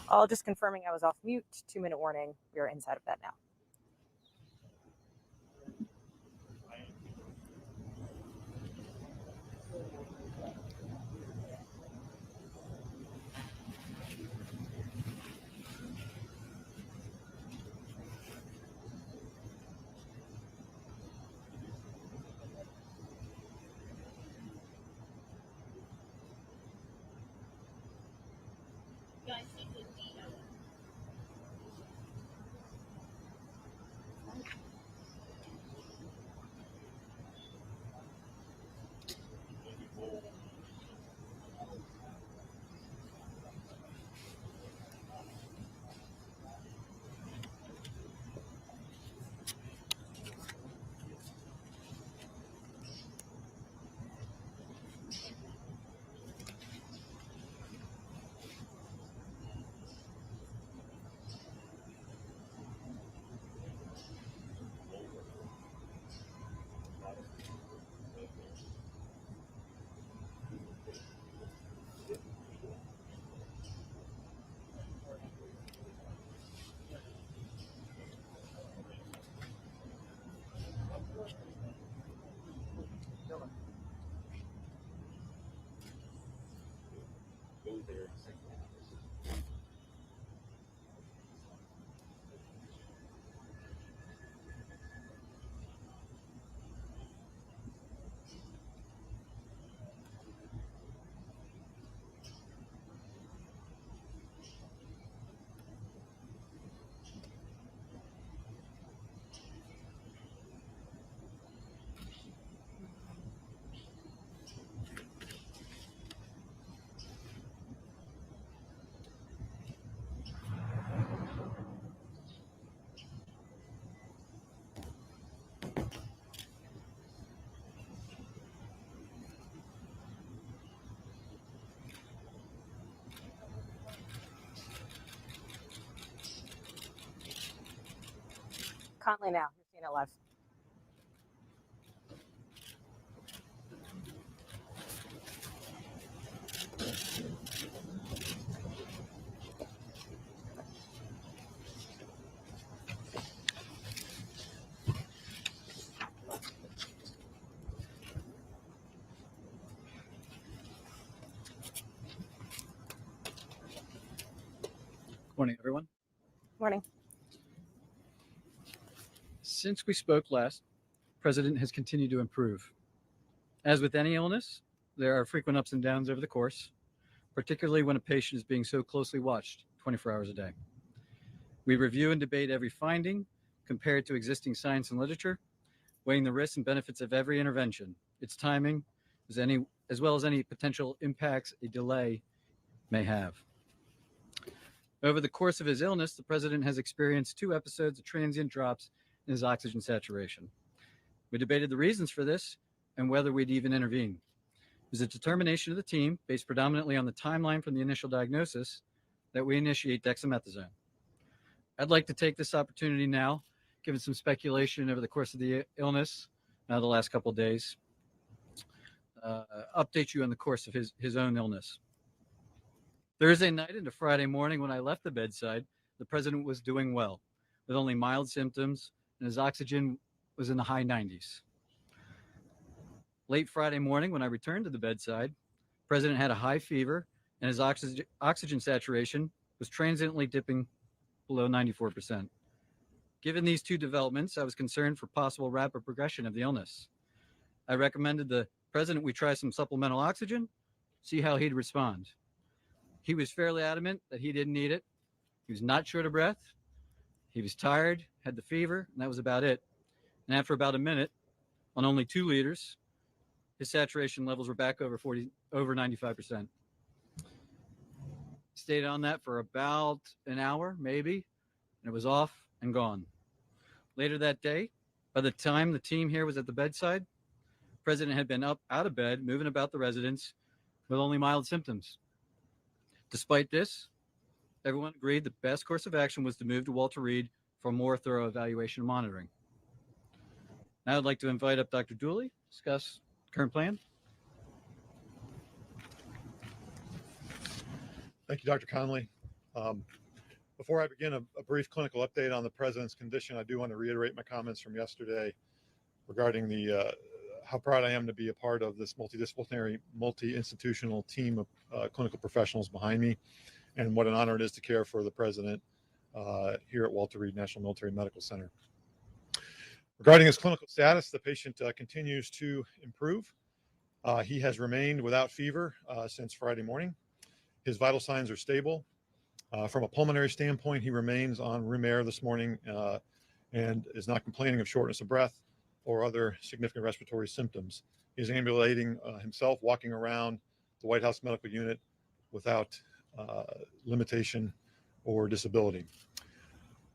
All just confirming I was off mute. 2-minute warning. We are inside of that now. Conley now. You're seeing it live. Morning, everyone. Morning. Since we spoke last, the President has continued to improve. As with any illness, there are frequent ups and downs over the course, particularly when a patient is being so closely watched 24 hours a day. We review and debate every finding, compare it to existing science and literature, weighing the risks and benefits of every intervention, its timing, as well as any potential impacts a delay may have. Over the course of his illness, the President has experienced 2 episodes of transient drops in his oxygen saturation. We debated the reasons for this and whether we'd even intervene. It was a determination of the team, based predominantly on the timeline from the initial diagnosis, that we initiate dexamethasone. I'd like to take this opportunity now, given some speculation over the course of the illness, the last couple of days, update you on the course of his own illness. Thursday night into Friday morning, when I left the bedside, the President was doing well, with only mild symptoms, and his oxygen was in the high 90s. Late Friday morning, when I returned to the bedside, the President had a high fever, and his oxygen saturation was transiently dipping below 94%. Given these 2 developments, I was concerned for possible rapid progression of the illness. I recommended the President we try some supplemental oxygen, see how he'd respond. He was fairly adamant that he didn't need it. He was not short of breath. He was tired, had the fever, and that was about it. And after about a minute, on only 2 liters, his saturation levels were back over 95%. Stayed on that for about an hour, maybe, and it was off and gone. Later that day, by the time the team here was at the bedside, the President had been up out of bed, moving about the residence, with only mild symptoms. Despite this, everyone agreed the best course of action was to move to Walter Reed for more thorough evaluation and monitoring. Now I'd like to invite up Dr. Dooley to discuss current plan. Thank you, Dr. Conley. Before I begin a brief clinical update on the president's condition, I do want to reiterate my comments from yesterday regarding how proud I am to be a part of this multidisciplinary, multi-institutional team of clinical professionals behind me, and what an honor it is to care for the president here at Walter Reed National Military Medical Center. Regarding his clinical status, the patient continues to improve. He has remained without fever since Friday morning. His vital signs are stable. From a pulmonary standpoint, he remains on room air this morning and is not complaining of shortness of breath or other significant respiratory symptoms. He's ambulating himself, walking around the White House Medical Unit without limitation or disability.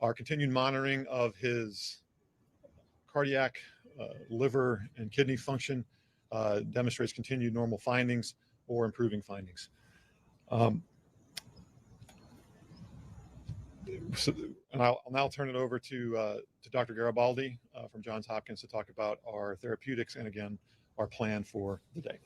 Our continued monitoring of his cardiac, liver, and kidney function demonstrates continued normal findings or improving findings. And I'll now turn it over to Dr. Garibaldi from Johns Hopkins to talk about our therapeutics and, again, our plan for the day.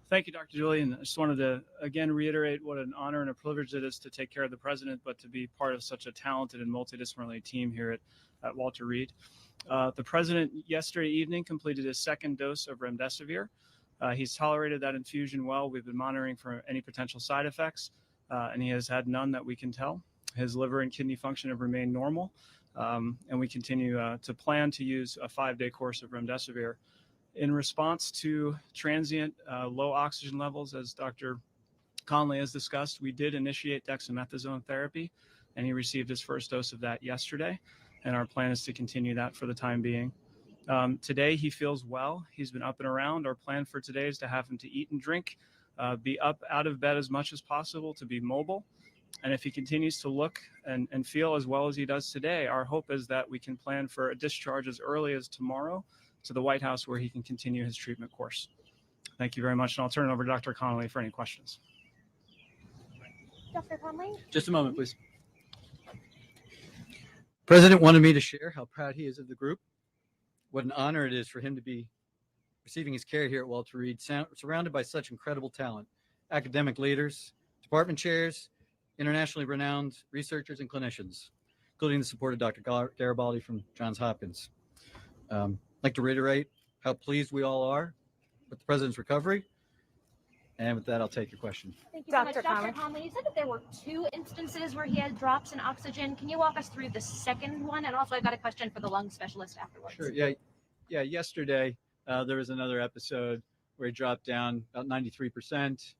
Thank you, Dr. Julian. I just wanted to, again, reiterate what an honor and a privilege it is to take care of the president, but to be part of such a talented and multidisciplinary team here at Walter Reed. The president yesterday evening completed his second dose of remdesivir. He's tolerated that infusion well. We've been monitoring for any potential side effects, and he has had none that we can tell. His liver and kidney function have remained normal, and we continue to plan to use a 5-day course of remdesivir. In response to transient low oxygen levels, as Dr. Conley has discussed, we did initiate dexamethasone therapy, and he received his first dose of that yesterday, and our plan is to continue that for the time being. Today, he feels well. He's been up and around. Our plan for today is to have him to eat and drink, be up out of bed as much as possible, to be mobile. And if he continues to look and feel as well as he does today, our hope is that we can plan for a discharge as early as tomorrow to the White House, where he can continue his treatment course. Thank you very much, and I'll turn it over to Dr. Conley for any questions. Dr. Conley? Just a moment, please. President wanted me to share how proud he is of the group, what an honor it is for him to be receiving his care here at Walter Reed, surrounded by such incredible talent, academic leaders, department chairs, internationally renowned researchers and clinicians, including the support of Dr. Garibaldi from Johns Hopkins. I'd like to reiterate how pleased we all are with the president's recovery. And with that, I'll take your question. Thank you so much. Dr. Dr. Conley, you said that there were 2 instances where he had drops in oxygen. Can you walk us through the second one? And also, I've got a question for the lung specialist afterwards. Sure. Yeah. Yesterday, there was another episode where he dropped down about 93%.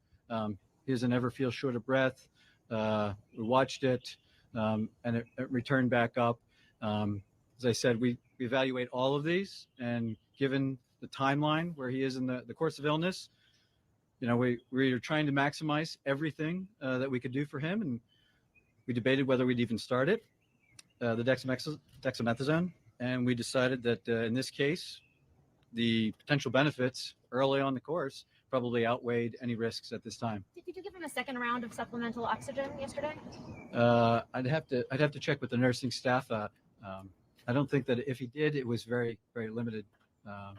He doesn't ever feel short of breath. We watched it, and it returned back up. As I said, we evaluate all of these, and given the timeline where he is in the course of illness, we are trying to maximize everything that we could do for him, and we debated whether we'd even start it, the dexamethasone, and we decided that in this case, the potential benefits early on the course probably outweighed any risks at this time. Did you give him a second round of supplemental oxygen yesterday? I'd have to check with the nursing staff. I don't think that if he did, it was very, very limited,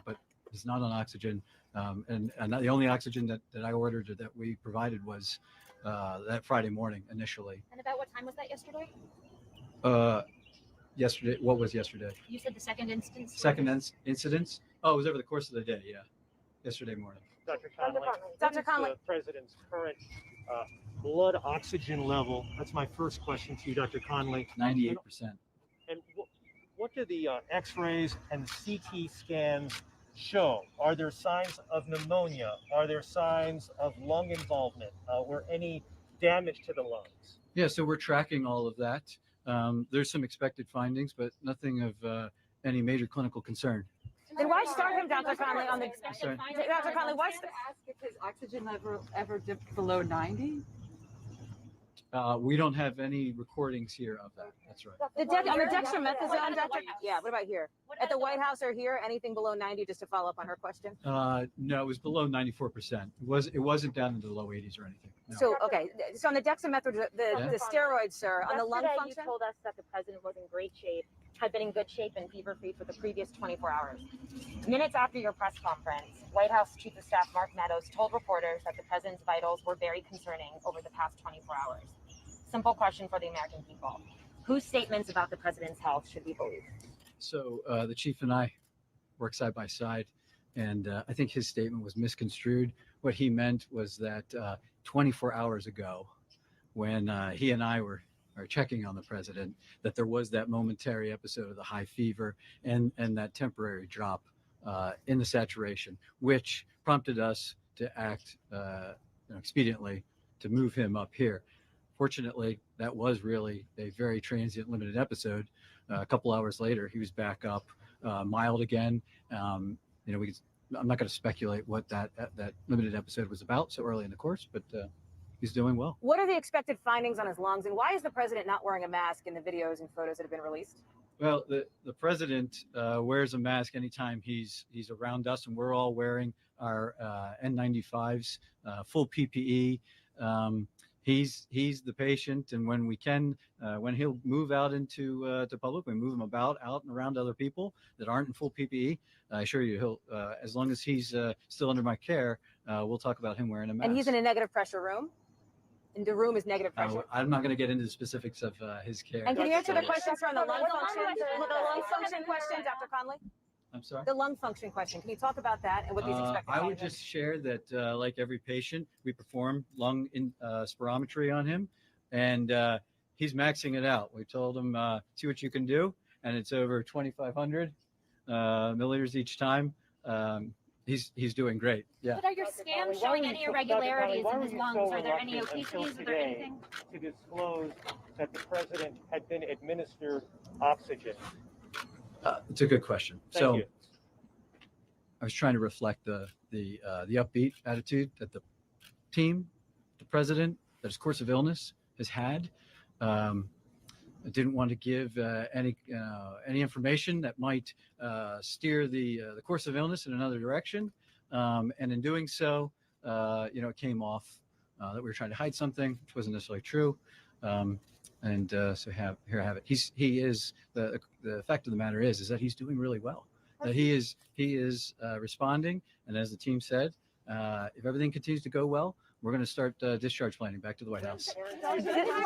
but he's not on oxygen. And the only oxygen that I ordered or that we provided was that Friday morning initially. And about what time was that yesterday? Yesterday, what was yesterday? You said the second instance. Second incidence? Oh, it was over the course of the day, yeah. Yesterday morning. Dr. Conley, Dr. what is Conley. the president's current blood oxygen level? That's my first question to you, Dr. Conley. 98%. And what do the X-rays and the CT scans show? Are there signs of pneumonia? Are there signs of lung involvement or any damage to the lungs? Yeah, so we're tracking all of that. There's some expected findings, but nothing of any major clinical concern. Then why start him, Dr. Conley, on the... Sorry. Dr. Conley, why... Ask if his oxygen level ever dipped below 90? We don't have any recordings here of that. That's right. On the dextromethasone, Doctor. Yeah. What about here? At the White House or here? Anything below 90? Just to follow up on her question. No, it was below 94%. It wasn't down into the low 80s or anything. No. So okay. So on the dextromethasone, the steroids, sir, on the lung Yesterday, function. you told us that the president was in great shape, had been in good shape and fever-free for the previous 24 hours. Minutes after your press conference, White House Chief of Staff Mark Meadows told reporters that the president's vitals were very concerning over the past 24 hours. Simple question for the American people. Whose statements about the president's health should we believe? So the chief and I work side by side, and I think his statement was misconstrued. What he meant was that 24 hours ago, when he and I were checking on the president, that there was that momentary episode of the high fever and that temporary drop in the saturation, which prompted us to act expediently to move him up here. Fortunately, that was really a very transient, limited episode. A couple hours later, he was back up, mild again. I'm not going to speculate what that limited episode was about so early in the course, but he's doing well. What are the expected findings on his lungs, and why is the president not wearing a mask in the videos and photos that have been released? Well, the president wears a mask anytime he's around us, and we're all wearing our N95s, full PPE. He's the patient, and when we can, when he'll move out into to public, we move him out and around other people that aren't in full PPE. I assure you, he'll as long as he's still under my care, we'll talk about him wearing a mask. And he's in a negative pressure room. And the room is negative pressure. I'm not going to get into the specifics of his care. And can you answer the questions on the lung function? The lung function question, Dr. Conley? I'm sorry? The lung function question. Can you talk about that and what these expected I would findings? just share that, like every patient, we perform lung spirometry on him, and he's maxing it out. We told him, see what you can do, and it's over 2,500 milliliters each time. He's doing great. Yeah. But are your scans showing any irregularities in his lungs? Are there any obesities? Are there anything? To disclose that the president had been administered oxygen. It's a good question. Thank you. I was trying to reflect the upbeat attitude that the team, the president, that his course of illness has had. I didn't want to give any information that might steer the course of illness in another direction, and in doing so, it came off that we were trying to hide something, which wasn't necessarily true. So here I have it. He is the fact of the matter is that he's doing really well. That he is responding, and as the team said, if everything continues to go well, we're going to start discharge planning back to the White House.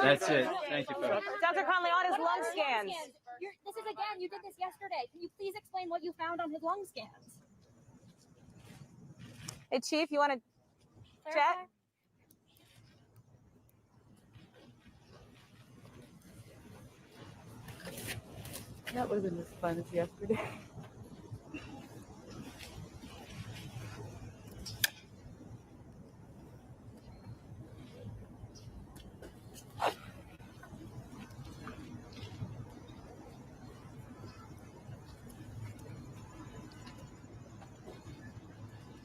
That's it. Thank you, folks. Dr. Conley, on his lung scans. This is again, you did this yesterday. Can you please explain what you found on his lung scans? Hey, Chief, you want to chat? That wasn't as fun as yesterday.